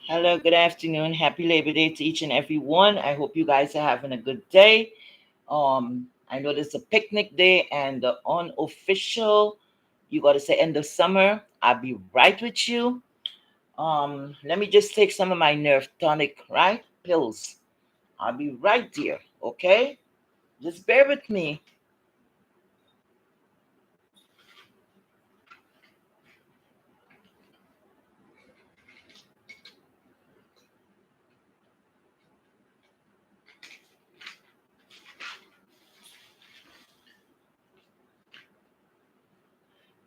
Hello, good afternoon. Happy Labor Day to each and every one. I hope you guys are having a good day. I know this is a picnic day and the unofficial, you got to say end of summer. I'll be right with you. Let me just take some of my nerve tonic, right? Pills. I'll be right there, okay? Just bear with me.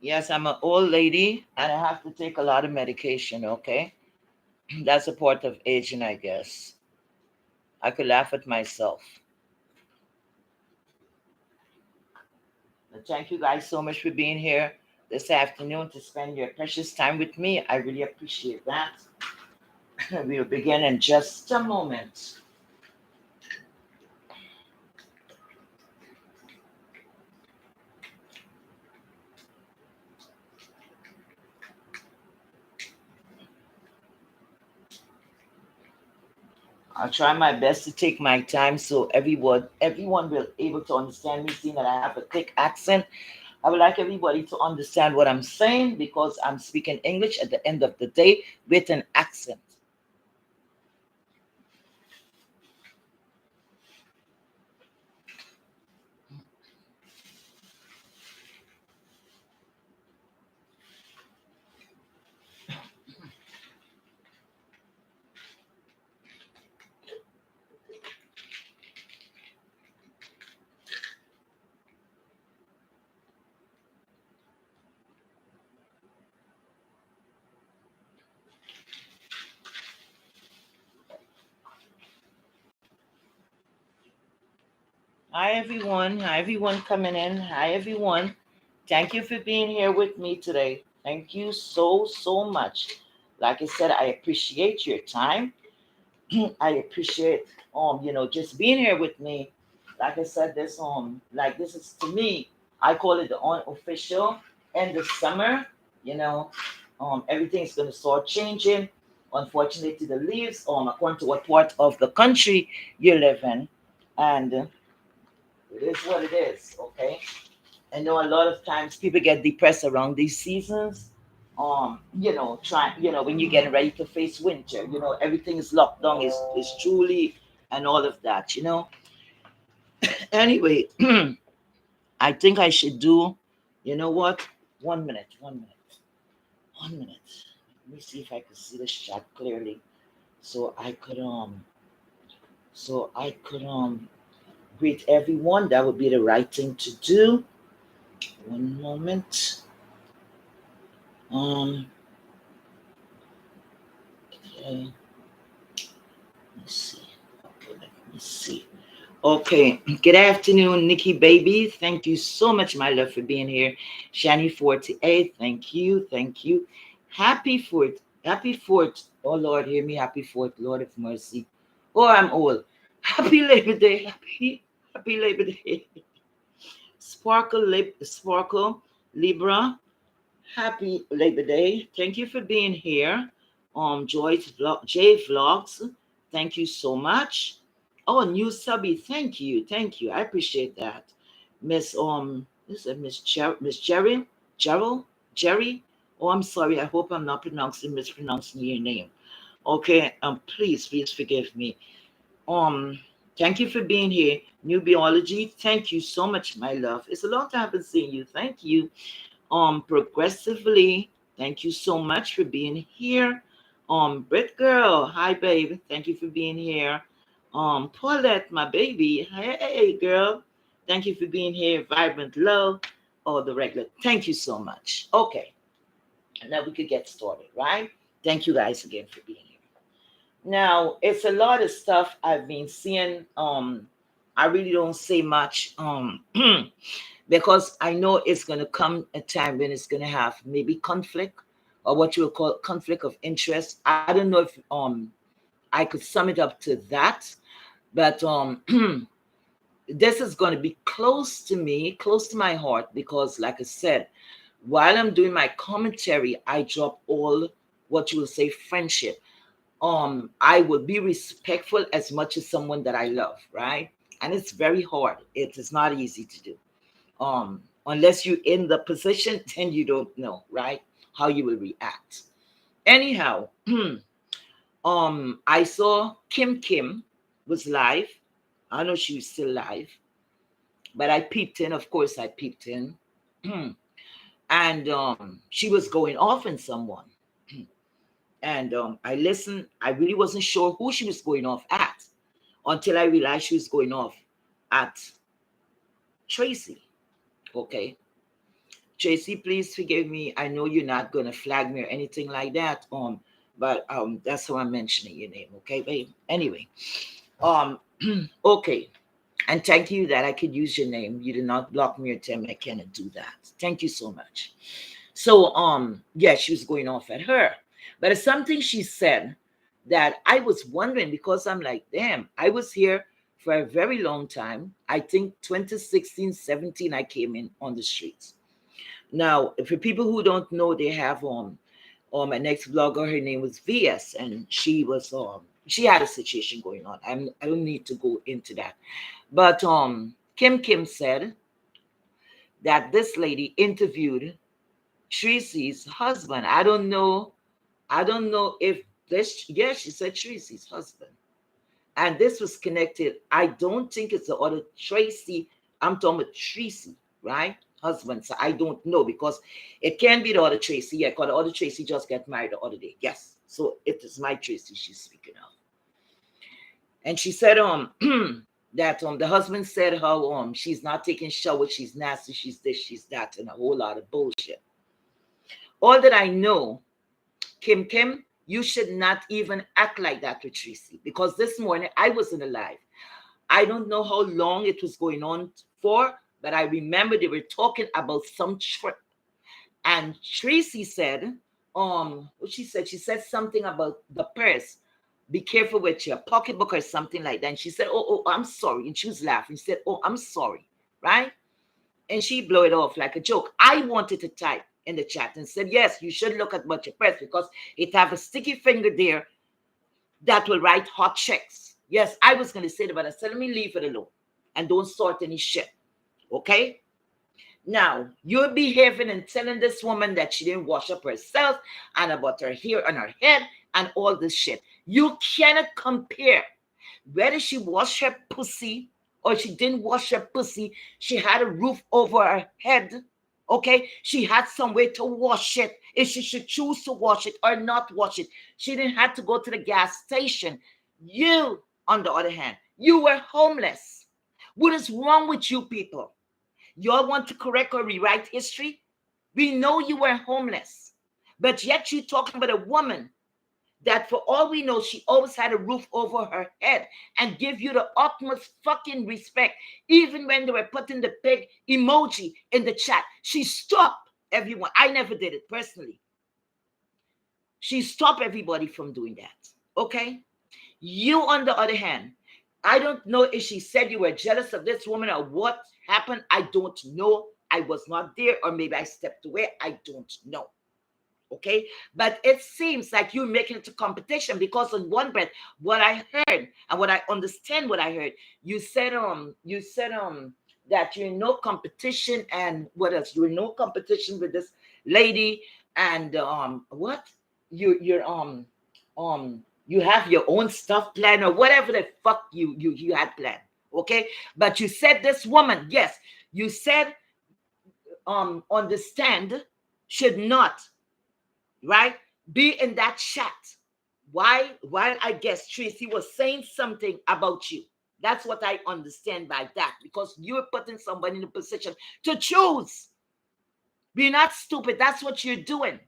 Yes, I'm an old lady and I have to take a lot of medication, okay? That's a part of aging, I guess. I could laugh at myself. But thank you guys so much for being here this afternoon to spend your precious time with me. I really appreciate that. We'll begin in just a moment. I'll try my best to take my time so everyone will able to understand me, seeing that I have a thick accent. I would like everybody to understand what I'm saying because I'm speaking English at the end of the day with an accent. Hi, everyone. Hi, everyone coming in. Hi, everyone. Thank you for being here with me today. Thank you so, so much. Like I said, I appreciate your time. I appreciate just being here with me. Like I said, this is to me, I call it the unofficial end of summer. You know, everything's gonna start changing. Unfortunately, the leaves, according to what part of the country you live in, and it is what it is. Okay, I know a lot of times people get depressed around these seasons. When you're getting ready to face winter, everything is locked down, is truly, and all of that. Anyway, I think I should do. You know what? 1 minute, 1 minute, 1 minute. Let me see if I can see this chat clearly, so I could greet everyone. That would be the right thing to do. 1 moment. Um. Okay. Let me see. Okay, let me see. Okay, good afternoon, Nikki baby. Thank you so much, my love, for being here. Shani 48, thank you. Happy Fourth, happy Fourth. Oh Lord, hear me, happy Fourth, Lord of mercy. Oh, I'm old. Happy Labor Day, happy Labor Day. Sparkle, Libra. Happy Labor Day. Thank you for being here. J Vlogs. Thank you so much. Oh, new subby. Thank you. I appreciate that. This is Miss Jerry. Oh, I'm sorry. I hope I'm not mispronouncing your name. Okay. Please forgive me. Um, Thank you for being here. New Biology. Thank you so much, my love. It's a long time I've seen you. Thank you. Progressively, thank you so much for being here. Brit girl, hi babe, thank you for being here. Paulette, my baby, hey girl, thank you for being here. Vibrant love, or the regular, thank you so much. Okay, and now we could get started, right? Thank you guys again for being here. Now it's a lot of stuff I've been seeing. I really don't say much. Because I know it's going to come a time when it's going to have maybe conflict, or what you would call conflict of interest. I don't know if I could sum it up to that, but this is going to be close to me, close to my heart, because like I said, while I'm doing my commentary, I drop all what you would say friendship. I would be respectful as much as someone that I love, right? And it's very hard. It is not easy to do. Unless you're in the position, then you don't know, right? How you will react. Anyhow, I saw Kim was live. I know she was still live, but I peeped in. Of course, I peeped in, and she was going off on someone. And I listened. I really wasn't sure who she was going off at until I realized she was going off at Tracy. Okay, Tracy, please forgive me. I know you're not gonna flag me or anything like that. But that's how I'm mentioning your name, okay, babe? Anyway, um, okay. And thank you that I could use your name. You did not block me or tell me I cannot do that. Thank you so much. So, yeah, she was going off at her. But it's something she said that I was wondering, because I'm like, damn, I was here for a very long time. I think 2016, 17, I came in on the streets. Now, for people who don't know, they have my next blogger, her name was VS, and she had a situation going on. I don't need to go into that. But Kim said that this lady interviewed Tracy's husband. I don't know if this, yeah, she said Tracy's husband. And this was connected. I don't think it's the other Tracy. I'm talking about Tracy, right? Husband. So I don't know, because it can be the other Tracy. Yeah, because the other Tracy just got married the other day. Yes. So it is my Tracy she's speaking of. And she said that the husband said how she's not taking showers, she's nasty, she's this, she's that, and a whole lot of bullshit. All that I know, Kim, you should not even act like that with Tracy, because this morning I wasn't alive. I don't know how long it was going on for, but I remember they were talking about some trip. And Tracy said, what she said something about the purse. Be careful with your pocketbook or something like that. And she said, I'm sorry. And she was laughing. She said, oh, I'm sorry. Right? And she blew it off like a joke. I wanted to type in the chat and said, yes, you should look at what your purse because it have a sticky finger there that will write hot checks. Yes, I was going to say that, but I said, let me leave it alone and don't start any shit. Okay? Now, you're behaving and telling this woman that she didn't wash up herself and about her hair on her head and all this shit. You cannot compare whether she washed her pussy or she didn't wash her pussy. She had a roof over her head. Okay, she had some way to wash it if she should choose to wash it or not wash it. She didn't have to go to the gas station. You, on the other hand, you were homeless. What is wrong with you people? Y'all want to correct or rewrite history? We know you were homeless, but yet you talking about a woman that for all we know, she always had a roof over her head and give you the utmost fucking respect. Even when they were putting the pig emoji in the chat, she stopped everyone. I never did it personally. She stopped everybody from doing that. Okay? You, on the other hand, I don't know if she said you were jealous of this woman or what happened. I don't know. I was not there, or maybe I stepped away. I don't know. Okay, but it seems like you're making it a competition because on one breath, what I heard and what I understand, what I heard, you said that you're in no competition, and what else? You're in no competition with this lady, and what you have your own stuff planned or whatever the fuck you had planned. Okay, but you said this woman, yes, you said understand should not, right, be in that chat. Why? While I guess Tracy was saying something about you. That's what I understand by that, because you're putting somebody in a position to choose. Be not stupid. That's what you're doing.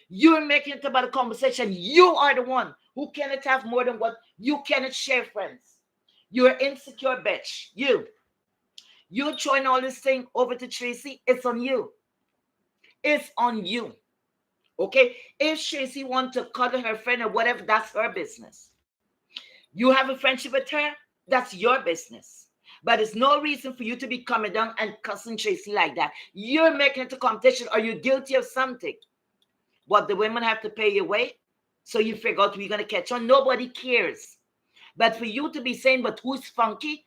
You're making it about a conversation. You are the one who cannot have more than what you cannot share, friends. You're insecure bitch. You're throwing all this thing over to Tracy. It's on you. It's on you. Okay? If Tracy wants to cuddle her friend or whatever, that's her business. You have a friendship with her, that's your business. But there's no reason for you to be coming down and cussing Tracy like that. You're making it a competition, or you're guilty of something. What, the women have to pay your way? So you figure out we're going to catch on? Nobody cares. But for you to be saying, but who's funky?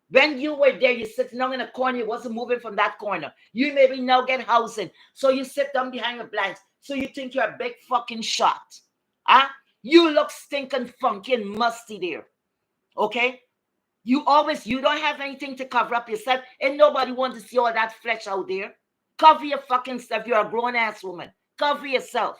When you were there, you sitting down in a corner, you wasn't moving from that corner. You maybe now get housing. So you sit down behind the blinds. So you think you're a big fucking shot. Huh? You look stinking funky and musty there. Okay? You don't have anything to cover up yourself, and nobody wants to see all that flesh out there. Cover your fucking stuff. You're a grown-ass woman. Cover yourself.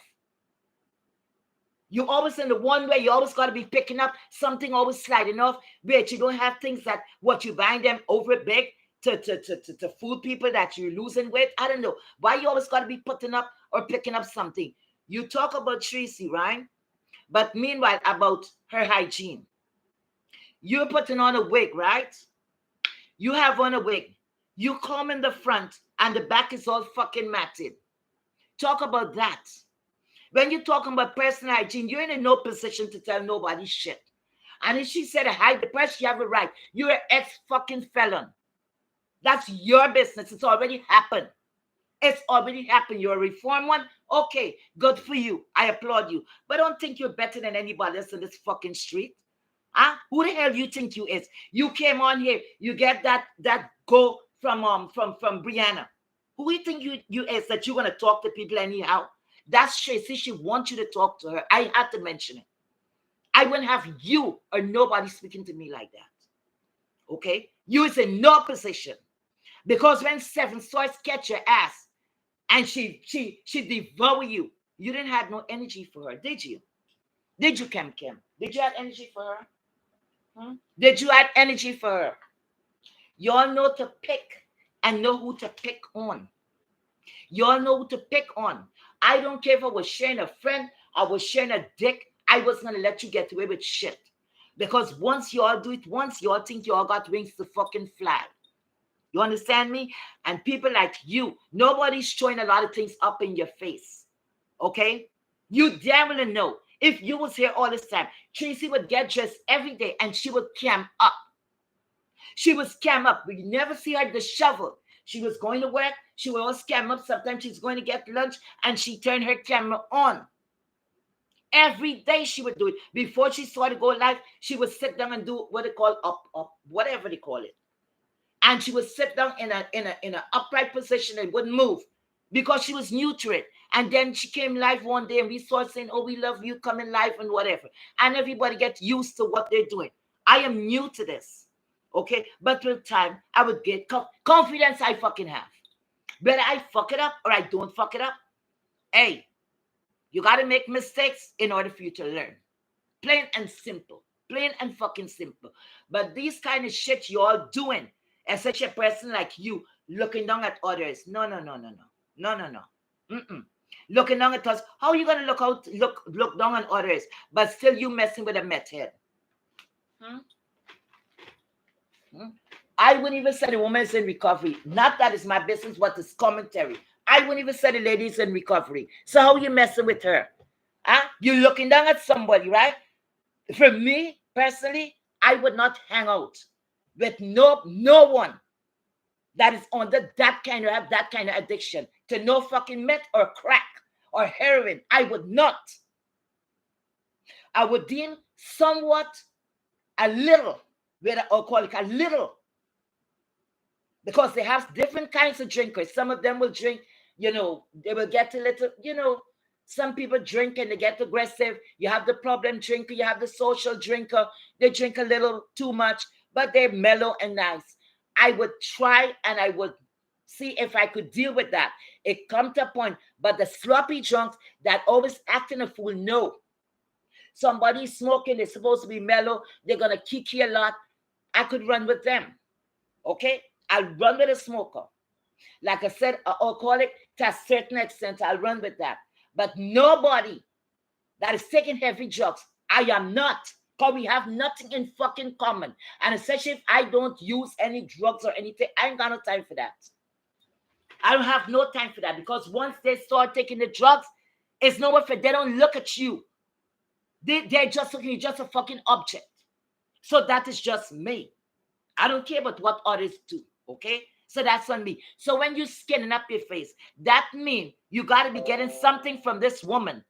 You always in the one way, you always got to be picking up something, always sliding off. Wait, you don't have things that what you buying them over big to fool people that you're losing weight. I don't know why you always got to be putting up or picking up something. You talk about Tracy, right? But meanwhile, about her hygiene. You're putting on a wig, right? You have on a wig. You come in the front and the back is all fucking matted. Talk about that. When you're talking about personal hygiene, you're in no position to tell nobody shit. And if she said hide the press, you have a right. You're an ex-fucking felon. That's your business. It's already happened. It's already happened. You're a reformed one. Okay, good for you. I applaud you. But don't think you're better than anybody else in this fucking street. Huh? Who the hell you think you is? You came on here. You get that go from Brianna. Who you think you is that you're gonna talk to people anyhow? That's Tracy. She wants you to talk to her. I had to mention it. I wouldn't have you or nobody speaking to me like that. Okay? You is in no position. Because when Seven Swords catch your ass and she devour you, you didn't have no energy for her, did you? Did you, Kim? Did you have energy for her? Did you have energy for her? Y'all know to pick and know who to pick on. Y'all know who to pick on. I don't care if I was sharing a friend, I was sharing a dick. I wasn't going to let you get away with shit. Because once you all do it once, you all think you all got wings to fucking fly. You understand me? And people like you, nobody's showing a lot of things up in your face. Okay? You damn well know. If you was here all this time, Tracy would get dressed every day and she would cam up. She would scam up. We never see her disheveled. She was going to work. She would always scam up. Sometimes she's going to get lunch and she turned her camera on. Every day she would do it. Before she started to go live, she would sit down and do what they call up, whatever they call it. And she would sit down in a upright position and wouldn't move because she was new to it. And then she came live one day and we saw saying, oh, we love you coming live and whatever. And everybody gets used to what they're doing. I am new to this. Okay? But with time, I would get confidence I fucking have. Whether I fuck it up or I don't fuck it up, hey, you got to make mistakes in order for you to learn. Plain and simple. Plain and fucking simple. But these kind of shit you all doing, as such a person like you, looking down at others. No. Looking down at us. How are you going to look down on others, but still you messing with a meth head? I wouldn't even say the woman is in recovery. Not that it's my business, but it's commentary. I wouldn't even say the lady's in recovery. So how are you messing with her? Huh? You're looking down at somebody, right? For me, personally, I would not hang out with no one that is under that kind of addiction to no fucking meth or crack or heroin. I would not. I would deem somewhat a little with an alcoholic, a little. Because they have different kinds of drinkers. Some of them will drink, they will get a little, some people drink and they get aggressive. You have the problem drinker, you have the social drinker. They drink a little too much, but they're mellow and nice. I would try and I would see if I could deal with that. It comes to a point, but the sloppy drunks that always acting a fool, no. Somebody's smoking, they're supposed to be mellow, they're going to kick you a lot. I could run with them, okay? I'll run with a smoker. Like I said, an alcoholic, to a certain extent, I'll run with that. But nobody that is taking heavy drugs, I am not. Because we have nothing in fucking common. And especially if I don't use any drugs or anything, I ain't got no time for that. I don't have no time for that. Because once they start taking the drugs, it's nowhere for they don't look at you. They're just looking at you just a fucking object. So that is just me. I don't care about what others do. Okay? So that's on me. So when you skinning up your face, that means you got to be getting something from this woman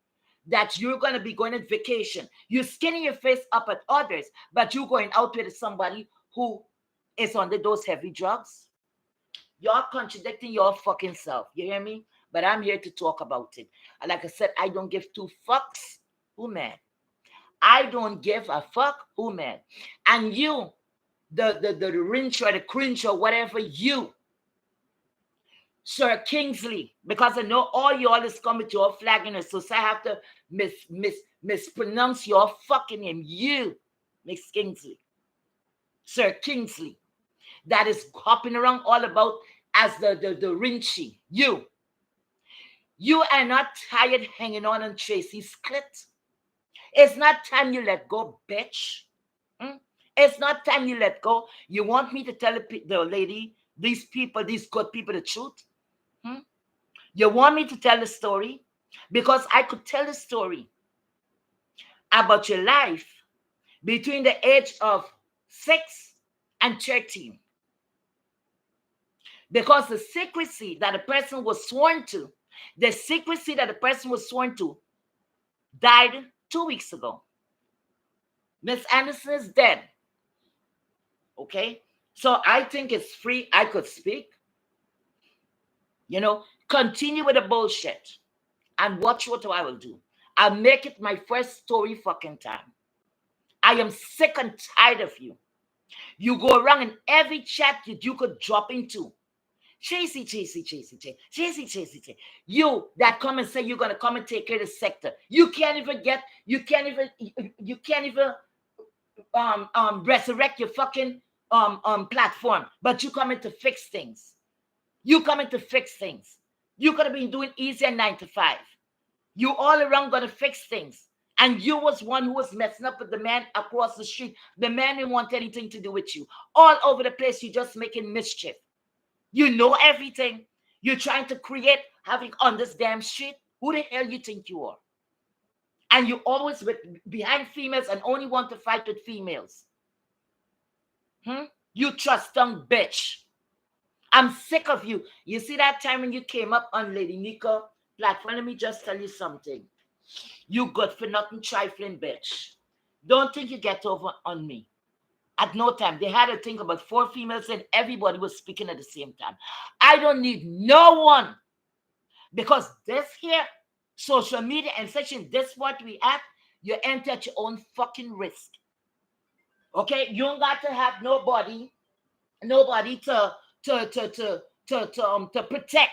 that you're going to be going on vacation. You're skinning your face up at others, but you're going out with somebody who is under those heavy drugs. You're contradicting your fucking self. You hear me? But I'm here to talk about it. And like I said, I don't give two fucks. Who man? I don't give a fuck. Who man? And you, the wrench or the cringe or whatever, you, Sir Kingsley, because I know all y'all is coming to your flagging us, so I have to mispronounce your fucking name. You, Miss Kingsley, Sir Kingsley, that is hopping around all about as the Rinchy. You are not tired hanging on Tracy's clit. It's not time you let go, bitch. It's not time you let go. You want me to tell the lady, these people, these good people, the truth? You want me to tell the story? Because I could tell the story about your life between the age of 6 and 13. Because the secrecy that a person was sworn to, died 2 weeks ago. Miss Anderson is dead. Okay? So I think it's free. I could speak. Continue with the bullshit and watch what I will do. I'll make it my first story fucking time. I am sick and tired of you. You go around in every chat that you could drop into. Tracy. You that come and say you're going to come and take care of the sector. You can't even resurrect your fucking platform, but you coming to fix things. You could have been doing easier 9 to 5. You all around going to fix things. And you was one who was messing up with the man across the street. The man didn't want anything to do with you. All over the place, you just making mischief. You know everything. You're trying to create havoc on this damn street. Who the hell you think you are? And you always with behind females and only want to fight with females. Hmm? You trust tongue bitch. I'm sick of you. You see that time when you came up on Lady Nika platform? Let me just tell you something. You good for nothing trifling bitch. Don't think you get over on me. At no time. They had to think about 4 females and everybody was speaking at the same time. I don't need no one because this here, social media and such in this what we at, you enter at your own fucking risk. Okay? You don't got to have nobody to protect.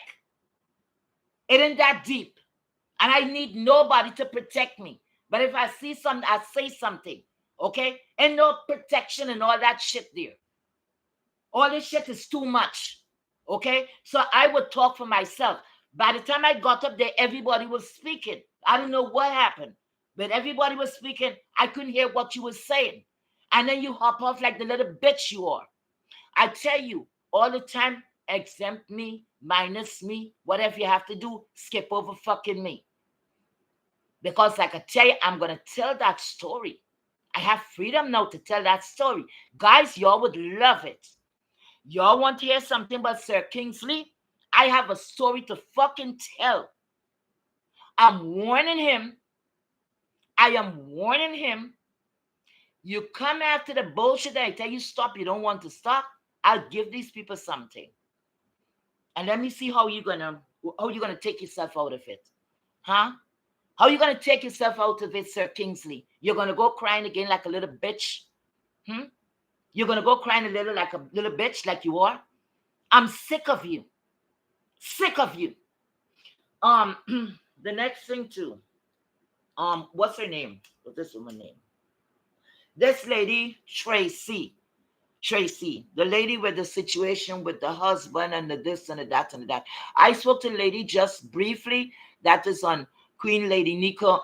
It ain't that deep. And I need nobody to protect me. But if I see something, I say something. Okay? And no protection and all that shit there. All this shit is too much. Okay? So I would talk for myself. By the time I got up there, everybody was speaking. I don't know what happened. But everybody was speaking. I couldn't hear what you were saying. And then you hop off like the little bitch you are. I tell you, all the time, exempt me, minus me, whatever you have to do, skip over fucking me. Because like I tell you, I'm going to tell that story. I have freedom now to tell that story. Guys, y'all would love it. Y'all want to hear something about Sir Kingsley? I have a story to fucking tell. I'm warning him. I am warning him. You come after the bullshit that I tell you stop, you don't want to stop. I'll give these people something. And let me see how you're gonna take yourself out of it. Huh? How you gonna take yourself out of it, Sir Kingsley? You're gonna go crying again like a little bitch? Hmm? You're gonna go crying a little like a little bitch like you are? I'm sick of you. Sick of you. Um, the next thing too. What's her name? What's this woman's name? This lady, Tracy. Tracy, the lady with the situation with the husband and the this and the that and the that. I spoke to the lady just briefly. That is on Queen Lady Nika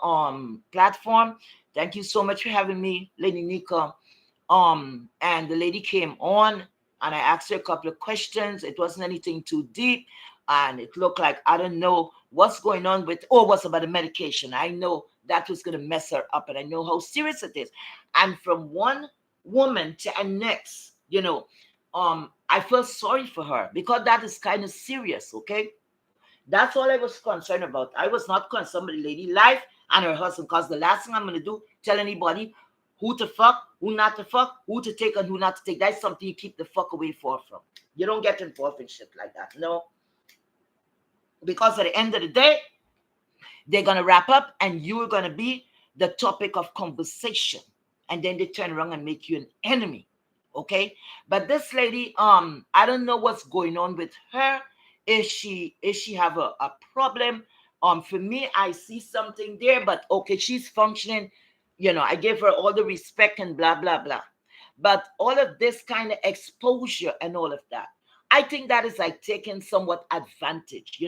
platform. Thank you so much for having me, Lady Nika. And the lady came on and I asked her a couple of questions. It wasn't anything too deep. And it looked like I don't know what's going on with what's about the medication. I know that was gonna mess her up, and I know how serious it is. And from one woman to the next, I feel sorry for her because that is kind of serious, okay? That's all I was concerned about. I was not concerned with the lady life and her husband, because the last thing I'm going to do, tell anybody who to fuck, who not to fuck, who to take and who not to take. That's something you keep the fuck away from. You don't get involved in shit like that, no. Because at the end of the day, they're going to wrap up and you're going to be the topic of conversation. And then they turn around and make you an enemy. Okay? But this lady, I don't know what's going on with her. Is she have a problem? For me, I see something there, but okay, she's functioning. I give her all the respect and blah, blah, blah. But all of this kind of exposure and all of that, I think that is like taking somewhat advantage.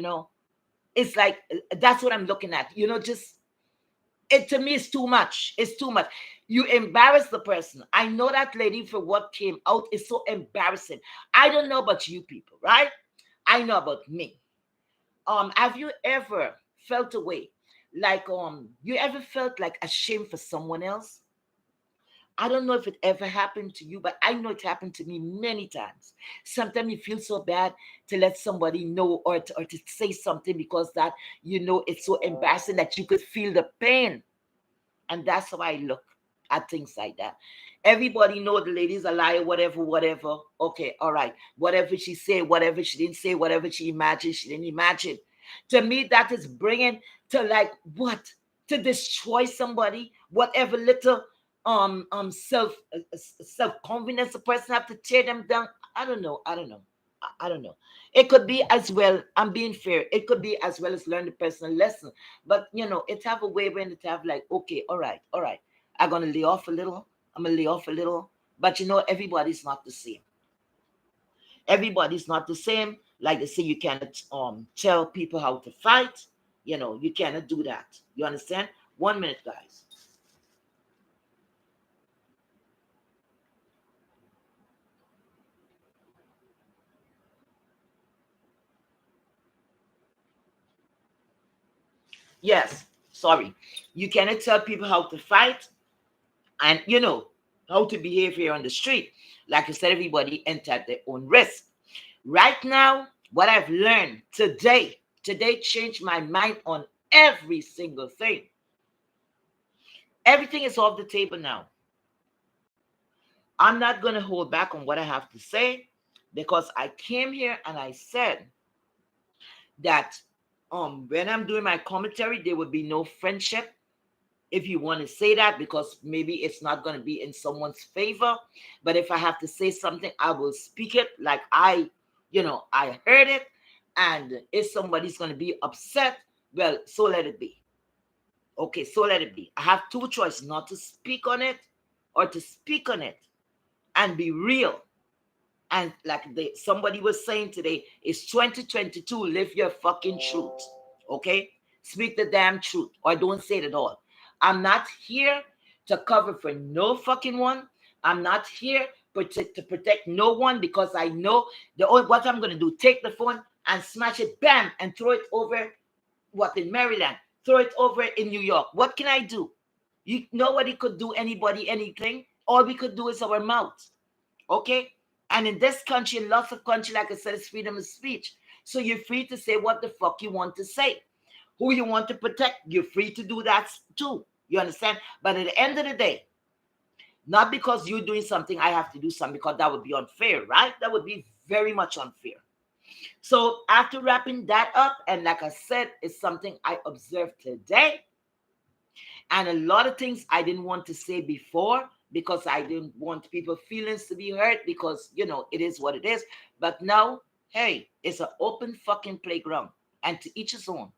It's like, that's what I'm looking at. Just, it to me is too much. It's too much. You embarrass the person. I know that lady for what came out is so embarrassing. I don't know about you people, right? I know about me. Have you ever felt a way like you ever felt like ashamed for someone else? I don't know if it ever happened to you, but I know it happened to me many times. Sometimes you feel so bad to let somebody know or to say something because that it's so embarrassing that you could feel the pain. And that's how I look at things like that. Everybody know the lady's a liar, whatever, whatever. Okay, all right. Whatever she said, whatever she didn't say, whatever she imagined, she didn't imagine. To me, that is bringing to like what? To destroy somebody, whatever little self confidence a person have to tear them down. I don't know. I don't know. It could be as well. I'm being fair. It could be as well as learn the personal lesson. But it have a way when it have like, okay, all right. I'm gonna lay off a little. I'm gonna lay off a little. But everybody's not the same. Everybody's not the same. Like they say, you cannot tell people how to fight. You cannot do that. You understand? 1 minute, guys. Yes, sorry. You cannot tell people how to fight and, how to behave here on the street. Like I said, everybody enter at their own risk. Right now, what I've learned today changed my mind on every single thing. Everything is off the table now. I'm not going to hold back on what I have to say because I came here and I said that when I'm doing my commentary, there would be no friendship, if you want to say that, because maybe it's not going to be in someone's favor. But if I have to say something, I will speak it like I heard it. And if somebody's going to be upset, well, so let it be. Okay, so let it be. I have two choices: not to speak on it or to speak on it and be real. And like somebody was saying today, it's 2022. Live your fucking truth. Okay? Speak the damn truth or don't say it at all. I'm not here to cover for no fucking one. I'm not here to protect no one because I know what I'm going to do. Take the phone and smash it, bam, and throw it over in Maryland. Throw it over in New York. What can I do? Nobody could do anybody anything. All we could do is our mouth. Okay? And in this country, in lots of countries, like I said, it's freedom of speech. So you're free to say what the fuck you want to say. Who you want to protect, you're free to do that too. You understand? But at the end of the day, not because you're doing something, I have to do something, because that would be unfair, right? That would be very much unfair. So after wrapping that up, and like I said, it's something I observed today. And a lot of things I didn't want to say before because I didn't want people's feelings to be hurt because, it is what it is. But now, hey, it's an open fucking playground. And to each his own.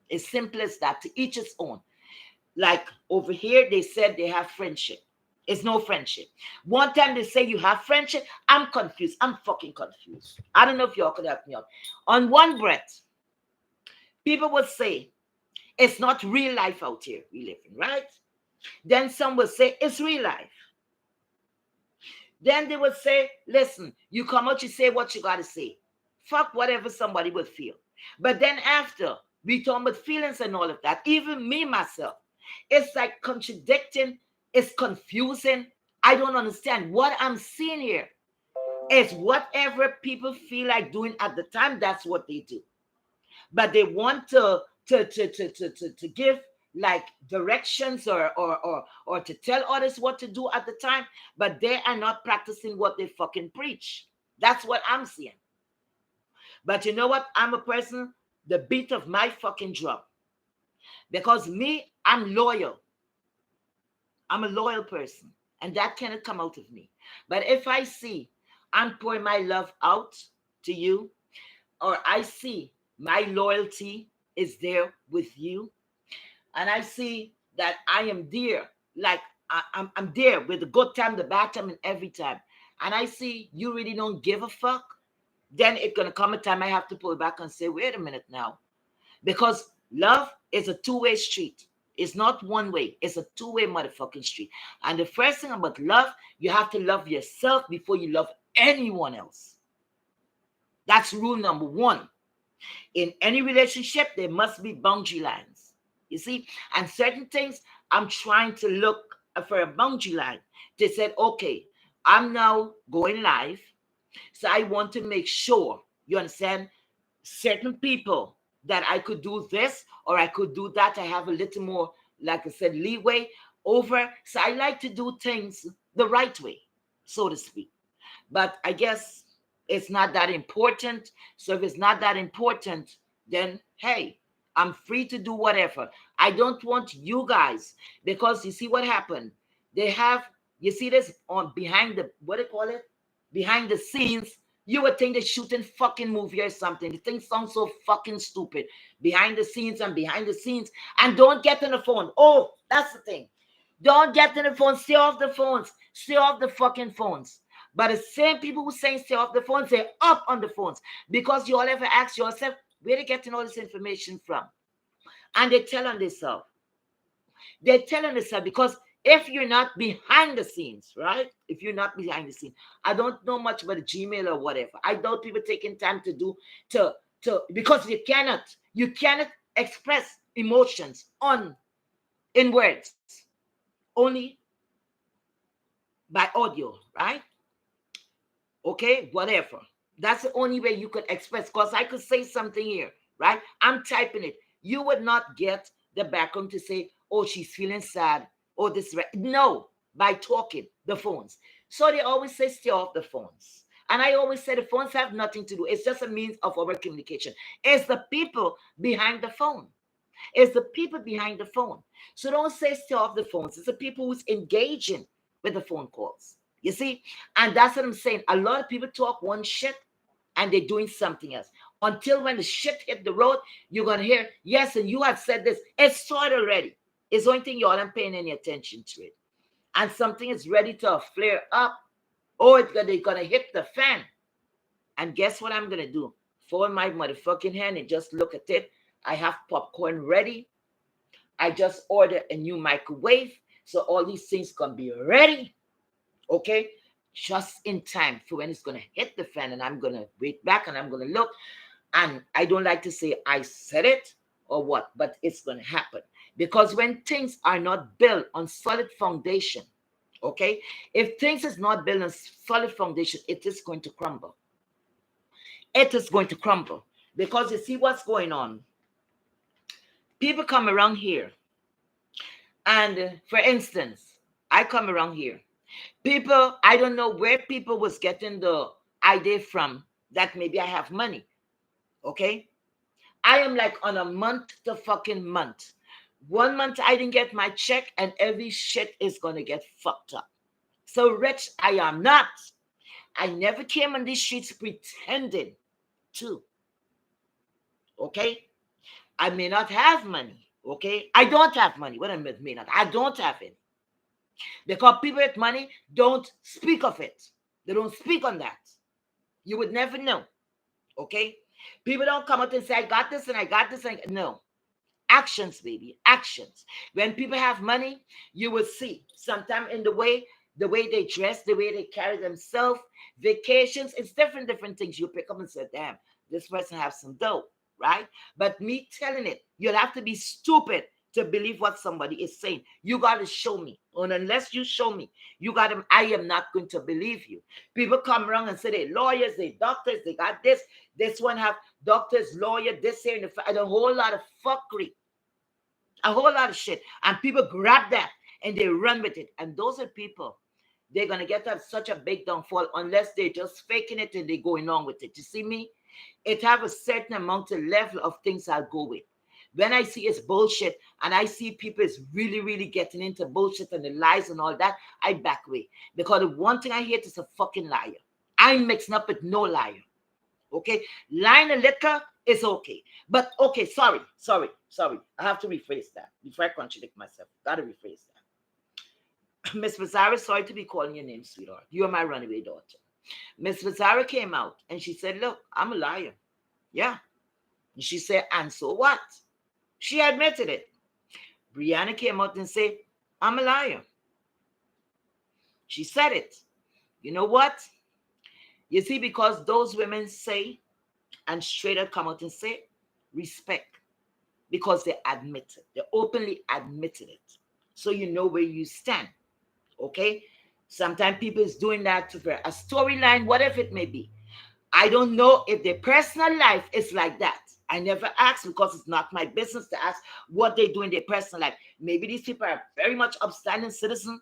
As simple as that, to each his own. Like over here, they said they have friendship. It's no friendship. One time they say you have friendship. I'm confused. I'm fucking confused. I don't know if y'all could help me out. On one breath, people would say, it's not real life out here we live in, right? Then some would say, it's real life. Then they would say, listen, you come out, you say what you got to say. Fuck whatever somebody would feel. But then after, we talk about feelings and all of that. Even me, myself, it's like contradicting. It's confusing. I don't understand. What I'm seeing here is whatever people feel like doing at the time, that's what they do. But they want to give like directions or to tell others what to do at the time, but they are not practicing what they fucking preach. That's what I'm seeing. But you know what? I'm a person, the beat of my fucking drum. Because me, I'm loyal. I'm a loyal person. And that cannot come out of me. But if I see I'm pouring my love out to you, or I see my loyalty is there with you, and I see that I am there, like I'm there with the good time, the bad time, and every time, and I see you really don't give a fuck, then it's gonna come a time I have to pull back and say, wait a minute now, because love is a two-way street. It's not one way. It's a two-way motherfucking street. And the first thing about love, you have to love yourself before you love anyone else. That's rule number one. In any relationship, there must be boundary lines. You see? And certain things, I'm trying to look for a boundary line. They said, okay, I'm now going live. So I want to make sure, you understand, certain people that I could do this or I could do that. I have a little more, like I said, leeway over. So I like to do things the right way, so to speak. But I guess it's not that important. So if it's not that important, then hey, I'm free to do whatever. I don't want you guys, because you see what happened. They have, you see this on behind the, what do you call it? Behind the scenes. You would think they're shooting fucking movie or something. The thing sounds so fucking stupid. Behind the scenes and behind the scenes. And don't get on the phone. Oh, that's the thing. Don't get on the phone. Stay off the phones. Stay off the fucking phones. But the same people who say stay off the phones, they're up on the phones. Because you all ever ask yourself, where they getting all this information from? And they tell on themselves. They're telling themselves because if you're not behind the scenes, right? If you're not behind the scenes, I don't know much about Gmail or whatever. I doubt people taking time to because you cannot express emotions on in words, only by audio, right? Okay, whatever. That's the only way you could express. Because I could say something here, right? I'm typing it. You would not get the background to say, oh, she's feeling sad. Oh, this. No, by talking, the phones. So they always say, stay off the phones. And I always say the phones have nothing to do. It's just a means of our communication. It's the people behind the phone. It's the people behind the phone. So don't say stay off the phones. It's the people who's engaging with the phone calls. You see? And that's what I'm saying. A lot of people talk one shit and they're doing something else. Until when the shit hit the road, you're gonna hear, yes, and you have said this. It's started already. It's the only thing you all aren't paying any attention to it. And something is ready to flare up. Oh, they're gonna hit the fan. And guess what I'm gonna do? Fold my motherfucking hand and just look at it. I have popcorn ready. I just ordered a new microwave. So all these things can be ready. Okay? Just in time for when it's gonna hit the fan. And I'm gonna wait back and I'm gonna look. And I don't like to say I said it or what, but it's gonna happen. Because when things are not built on solid foundation, okay? If things is not built on solid foundation, it is going to crumble. It is going to crumble. Because you see what's going on. People come around here. And for instance, I come around here. People, I don't know where people was getting the idea from that maybe I have money. Okay? I am like on a month to fucking month. 1 month I didn't get my check and every shit is gonna get fucked up. So rich I am not. I never came on these streets pretending to. Okay? I may not have money. Okay? I don't have money. What I may not. I don't have it. Because people with money don't speak of it. They don't speak on that. You would never know. Okay? People don't come out and say, I got this and I got this. And no. Actions, baby. Actions. When people have money, you will see. Sometimes in the way they dress, the way they carry themselves, vacations, it's different things. You pick up and say, damn, this person has some dough, right? But me telling it, you'll have to be stupid to believe what somebody is saying. You got to show me. And unless you show me, I am not going to believe you. People come around and say they lawyers, they doctors, they got this. This one have doctors, lawyer, this here, and a whole lot of fuckery. A whole lot of shit. And people grab that and they run with it. And those are people, they're going to get up such a big downfall unless they're just faking it and they're going on with it. You see me? It have a certain amount of level of things I'll go with. When I see it's bullshit and I see people is really getting into bullshit and the lies and all that, I back away. Because the one thing I hate is a fucking liar. I'm mixing up with no liar. Okay? Lying a little is okay. But okay, sorry. I have to rephrase that before I contradict myself. Gotta rephrase that. Miss Vazara, sorry to be calling your name, sweetheart. You are my runaway daughter. Miss Vazara came out and she said, look, I'm a liar. Yeah. And she said, and so what? She admitted it. Brianna came out and said, I'm a liar. She said it. You know what? You see, because those women say, and straight up come out and say, respect. Because they admit it. They openly admitted it. So you know where you stand. Okay? Sometimes people is doing that to a storyline, whatever it may be. I don't know if their personal life is like that. I never ask because it's not my business to ask what they do in their personal life. Maybe these people are very much upstanding citizens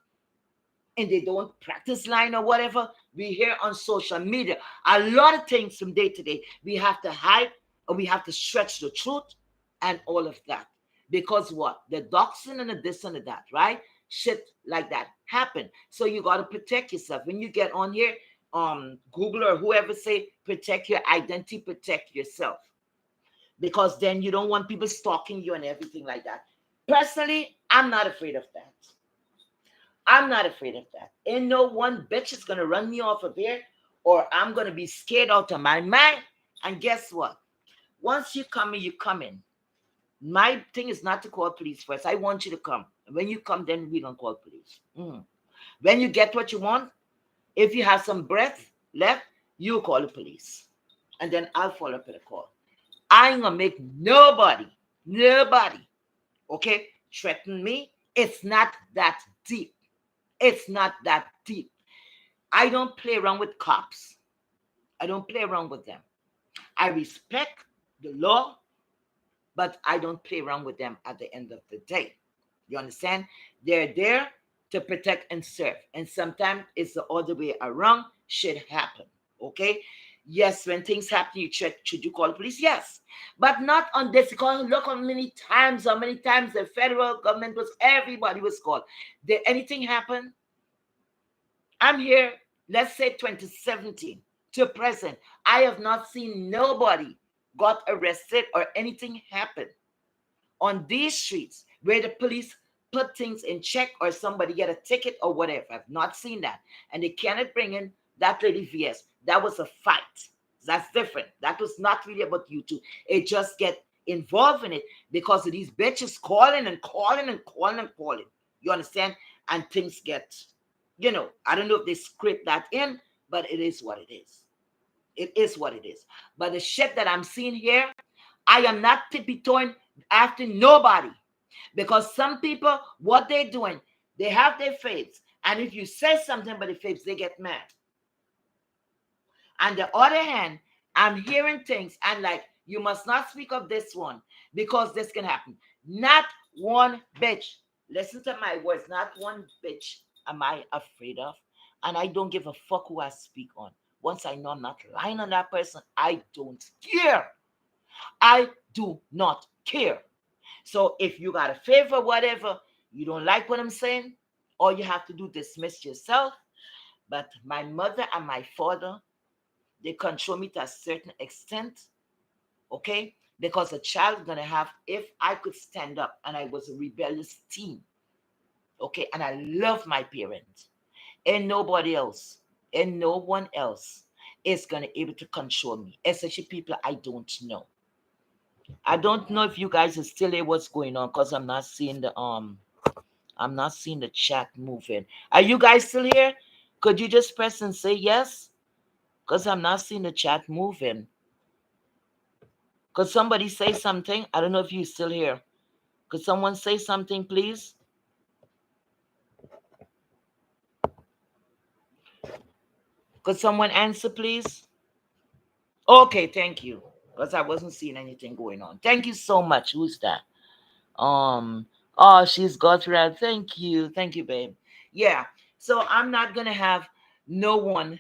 and they don't practice line or whatever. We hear on social media a lot of things from day to day. We have to hide or we have to stretch the truth and all of that. Because what? The doxing and the this and the that, right? Shit like that happen. So you got to protect yourself. When you get on here, Google or whoever say protect your identity, protect yourself. Because then you don't want people stalking you and everything like that. Personally, I'm not afraid of that. I'm not afraid of that. Ain't no one bitch is going to run me off of here or I'm going to be scared out of my mind. And guess what? Once you come in, you come in. My thing is not to call police first. I want you to come. When you come, then we're going to call police. When you get what you want, if you have some breath left, you call the police. And then I'll follow up with a call. I ain't going to make nobody Okay? Threaten me. It's not that deep. It's not that deep. I don't play around with cops. I don't play around with them. I respect the law, but I don't play around with them at the end of the day. You understand? They're there to protect and serve. And sometimes it's the other way around. Should happen. Okay? Yes, when things happen, you check, should you call the police? Yes. But not on this. Because look how many times the federal government was, everybody was called. Did anything happen? I'm here, let's say 2017 to present. I have not seen nobody got arrested or anything happen on these streets where the police put things in check or somebody get a ticket or whatever. I've not seen that. And they cannot bring in that lady VS. That was a fight. That's different. That was not really about you two. It just get involved in it because of these bitches calling and calling and calling and calling. You understand? And things get, I don't know if they script that in, but it is what it is. It is what it is. But the shit that I'm seeing here, I am not tippy-toeing after nobody. Because some people, what they're doing, they have their faiths. And if you say something about the faiths, they get mad. On the other hand, I'm hearing things and like, you must not speak of this one because this can happen. Not one bitch. Listen to my words. Not one bitch am I afraid of. And I don't give a fuck who I speak on. Once I know I'm not lying on that person, I don't care. I do not care. So if you got a favor, whatever, you don't like what I'm saying, all you have to do dismiss yourself. But my mother and my father, they control me to a certain extent, okay? Because a child is gonna have, if I could stand up and I was a rebellious teen, okay, and I love my parents, and nobody else, and no one else is gonna able to control me, especially people I don't know. I don't know if you guys are still here. What's going on? Because I'm not seeing the chat moving. Are you guys still here? Could you just press and say yes? Because I'm not seeing the chat moving. Could somebody say something? I don't know if you're still here. Could someone say something, please? Could someone answer, please? Okay, thank you. Because I wasn't seeing anything going on. Thank you so much. Who's that? Um, oh, she's got red. Thank you, babe. Yeah. So I'm not gonna have no one,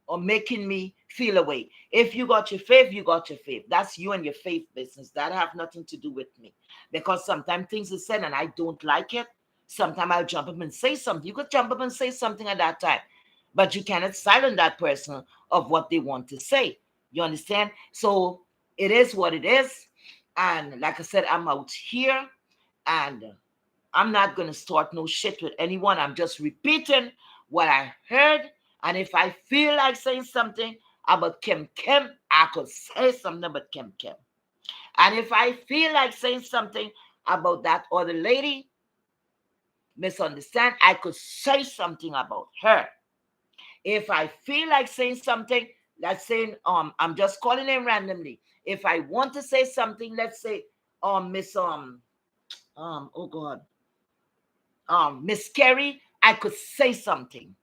or making me feel away. If you got your faith, you got your faith. That's you and your faith business. That have nothing to do with me. Because sometimes things are said and I don't like it. Sometimes I'll jump up and say something. You could jump up and say something at that time, but you cannot silence that person of what they want to say. You understand? So it is what it is. And like I said, I'm out here and I'm not going to start no shit with anyone. I'm just repeating what I heard. And if I feel like saying something about Kim Kim, I could say something about Kim Kim. And if I feel like saying something about that other lady, misunderstand, I could say something about her. If I feel like saying something, let's say I'm just calling him randomly. If I want to say something, let's say Miss oh God, Miss Carrie, I could say something.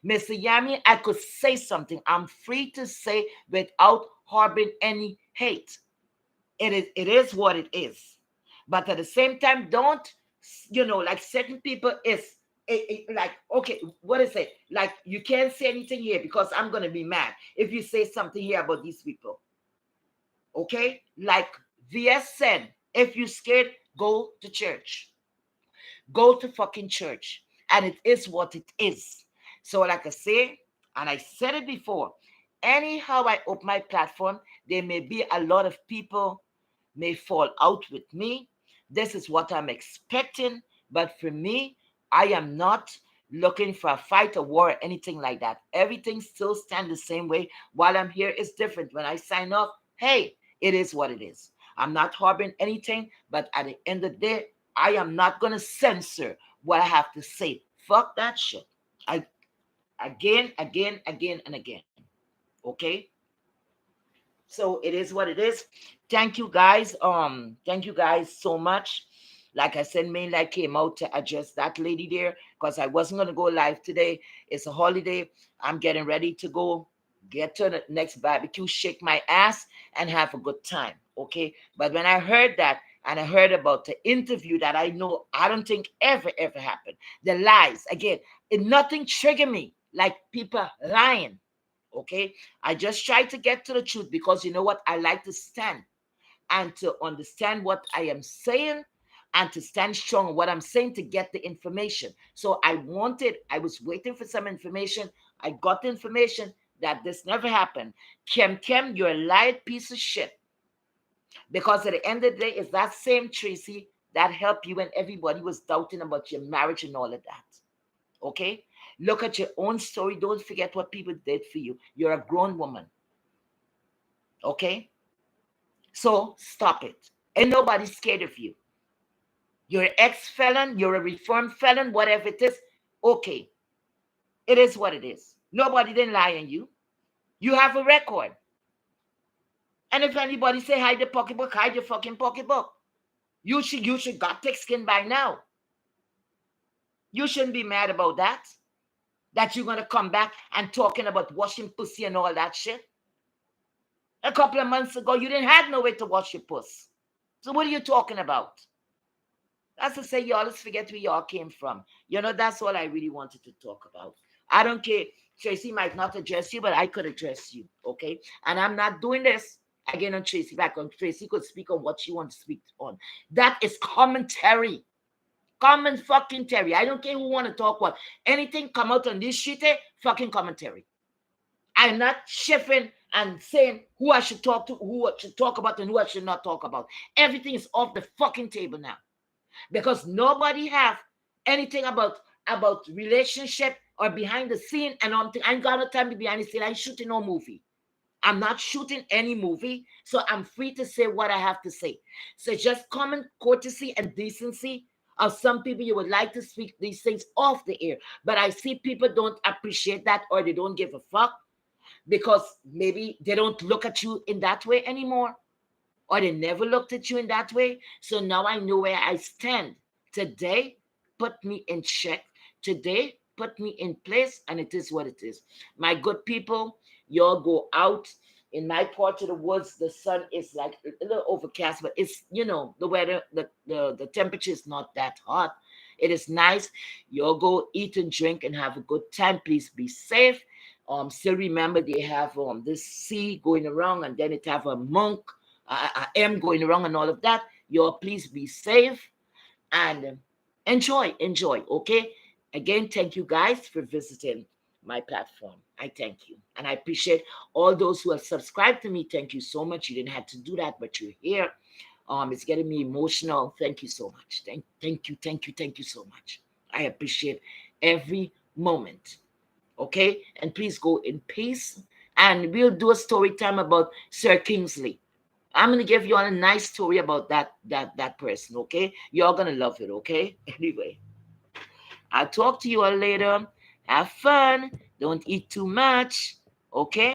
Mr. Yami, I could say something. I'm free to say without harboring any hate. It is what it is. But at the same time, don't, like certain people is like, okay, what is it? Like you can't say anything here because I'm gonna be mad if you say something here about these people. Okay? Like VS said, if you're scared, go to church. Go to fucking church. And it is what it is. So, like I say, and I said it before, anyhow I open my platform, there may be a lot of people may fall out with me. This is what I'm expecting. But for me, I am not looking for a fight or war or anything like that. Everything still stands the same way. While I'm here, it's different. When I sign off, hey, it is what it is. I'm not harboring anything, but at the end of the day, I am not going to censor what I have to say. Fuck that shit. Again, and again. Okay? So it is what it is. Thank you guys. Thank you guys so much. Like I said, mainly I came out to address that lady there because I wasn't gonna go live today. It's a holiday. I'm getting ready to go get to the next barbecue, shake my ass, and have a good time. Okay. But when I heard that and I heard about the interview that I know I don't think ever happened, the lies again, nothing triggered me like people lying. Okay. I just try to get to the truth because you know what? I like to stand and to understand what I am saying and to stand strong on what I'm saying to get the information. So I was waiting for some information. I got the information that this never happened. Kim, you're a lied piece of shit. Because at the end of the day, it's that same Tracy that helped you when everybody was doubting about your marriage and all of that. Okay? Look at your own story. Don't forget what people did for you. You're a grown woman. Okay? So stop it. Ain't nobody scared of you. You're an ex-felon, you're a reformed felon, whatever it is. Okay. It is what it is. Nobody didn't lie on you. You have a record. And if anybody say hide the pocketbook, hide your fucking pocketbook. You should got thick skin by now. You shouldn't be mad about that. That you're gonna come back and talking about washing pussy and all that shit. A couple of months ago, you didn't have no way to wash your puss. So what are you talking about? That's to say you always forget where y'all came from. You know, that's all I really wanted to talk about. I don't care. Tracy might not address you, but I could address you. Okay. And I'm not doing this again on Tracy back on Tracy could speak on what she wants to speak on. That is commentary. Common fucking Terry. I don't care who want to talk what. Anything come out on this shit, fucking commentary. I'm not shifting and saying who I should talk to, who I should talk about, and who I should not talk about. Everything is off the fucking table now because nobody have anything about relationship or behind the scene and I ain't got no time to be behind the scene. I ain't shooting no movie. I'm not shooting any movie, so I'm free to say what I have to say. So just common courtesy and decency of some people you would like to speak these things off the air. But I see people don't appreciate that or they don't give a fuck because maybe they don't look at you in that way anymore or they never looked at you in that way. So now I know where I stand. Today, put me in check. Today, put me in place, and it is what it is. My good people, y'all go out. In my part of the woods, the sun is like a little overcast, but it's, the weather, the temperature is not that hot. It is nice. Y'all go eat and drink and have a good time. Please be safe. Still remember they have this sea going around, and then it have a monk I am going around and all of that. Y'all, please be safe and enjoy. Okay. Again, thank you guys for visiting my platform. I thank you. And I appreciate all those who have subscribed to me. Thank you so much. You didn't have to do that, but you're here. It's getting me emotional. Thank you so much. Thank you so much. I appreciate every moment. Okay. And please go in peace. And we'll do a story time about Sir Kingsley. I'm gonna give you all a nice story about that person, okay? You're gonna love it, okay? Anyway, I'll talk to you all later. Have fun. Don't eat too much, okay?